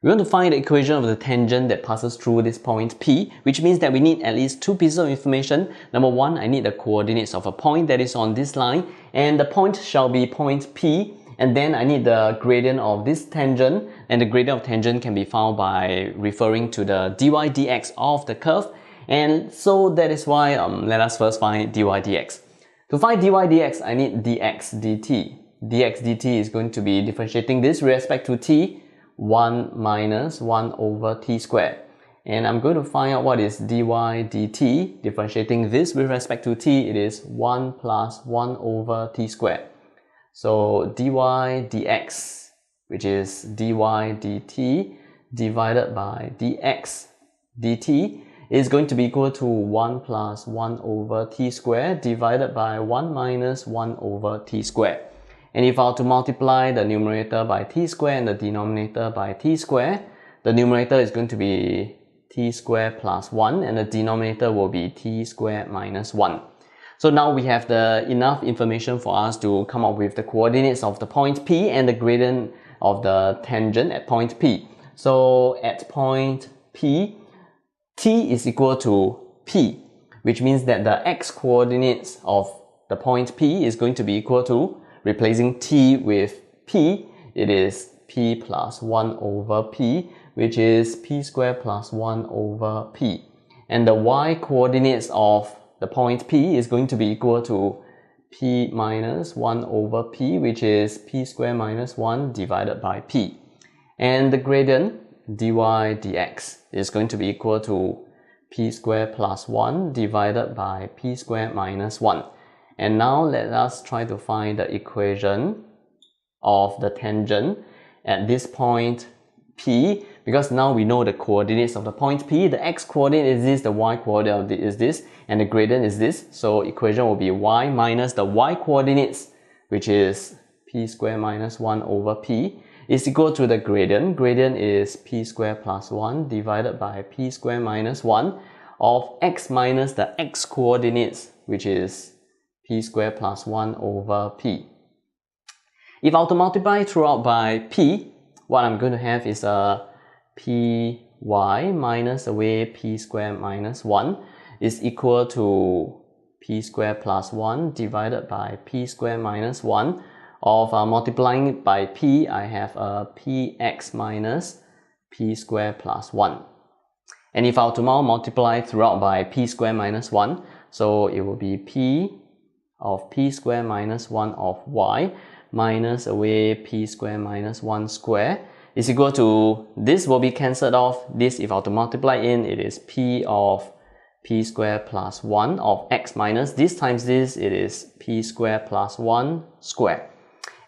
We want to find the equation of the tangent that passes through this point P, which means that we need at least two pieces of information. Number one, I need the coordinates of a point that is on this line, and the point shall be point P, and then I need the gradient of this tangent, and the gradient of tangent can be found by referring to the dy dx of the curve, and so that is why let us first find dy dx. To find dy dx, I need dx dt. Dx dt is going to be differentiating this with respect to t, 1 minus 1 over t squared. And I'm going to find out what is dy dt. Differentiating this with respect to t, it is 1 plus 1 over t squared. So dy dx, which is dy dt divided by dx dt, is going to be equal to 1 plus 1 over t squared divided by 1 minus 1 over t squared. And if I were to multiply the numerator by t squared and the denominator by t squared, the numerator is going to be t squared plus 1 and the denominator will be t squared minus 1. So now we have enough information for us to come up with the coordinates of the point P and the gradient of the tangent at point P. So at point P, t is equal to P, which means that the x coordinates of the point P is going to be equal to, replacing t with p, it is p plus 1 over p, which is p squared plus 1 over p. And the y coordinates of the point P is going to be equal to p minus 1 over p, which is p squared minus 1 divided by p. And the gradient dy dx is going to be equal to p squared plus 1 divided by p squared minus 1. And now let us try to find the equation of the tangent at this point P, because now we know the coordinates of the point P. The x coordinate is this, the y coordinate is this, and the gradient is this. So equation will be y minus the y coordinates, which is p squared minus 1 over p, is equal to the gradient. Gradient is p squared plus 1 divided by p squared minus 1 of x minus the x coordinates, which is p squared plus 1 over p. If I were to multiply throughout by p, what I'm going to have is a py minus away p squared minus 1 is equal to p squared plus 1 divided by p squared minus 1 of multiplying it by p, I have a px minus p squared plus 1. And if I were to multiply throughout by p squared minus 1, so it will be p of p squared minus 1 of y minus away p squared minus 1 square is equal to, this will be cancelled off. This, if I were to multiply in, it is p of p squared plus 1 of x minus this times this, it is p squared plus 1 square.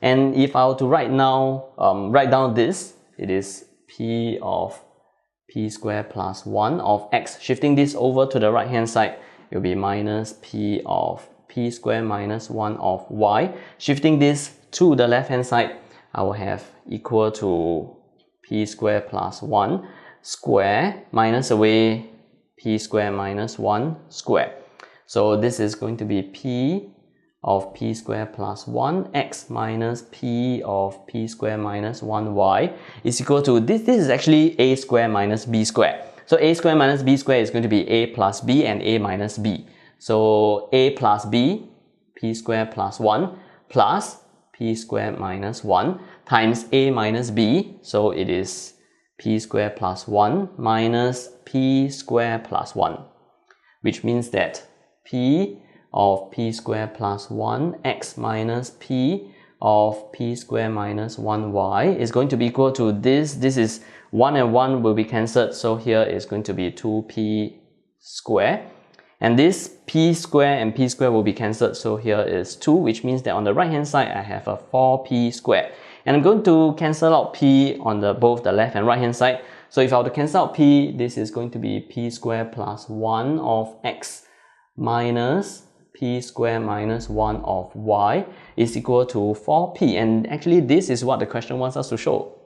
And if I were to write down this, it is p of p squared plus 1 of x. Shifting this over to the right hand side, it will be minus p of p squared minus 1 of y. Shifting this to the left hand side, I will have equal to p squared plus 1 square minus away p squared minus 1 square. So this is going to be p of p squared plus 1 x minus p of p squared minus 1 y is equal to, this is actually a square minus b square. So a square minus b square is going to be a plus b and a minus b. So a plus b, p squared plus 1 plus p squared minus 1 times a minus b, so it is p squared plus 1 minus p squared plus 1, which means that p of p squared plus 1 x minus p of p squared minus 1 y is going to be equal to this. This is 1 and 1 will be cancelled, so here is going to be 2p square. And this p square and p square will be cancelled, so here is 2, which means that on the right hand side I have a 4p square. And I'm going to cancel out p on both the left and right hand side. So if I were to cancel out p, this is going to be p squared plus 1 of x minus p squared minus 1 of y is equal to 4p. And actually this is what the question wants us to show.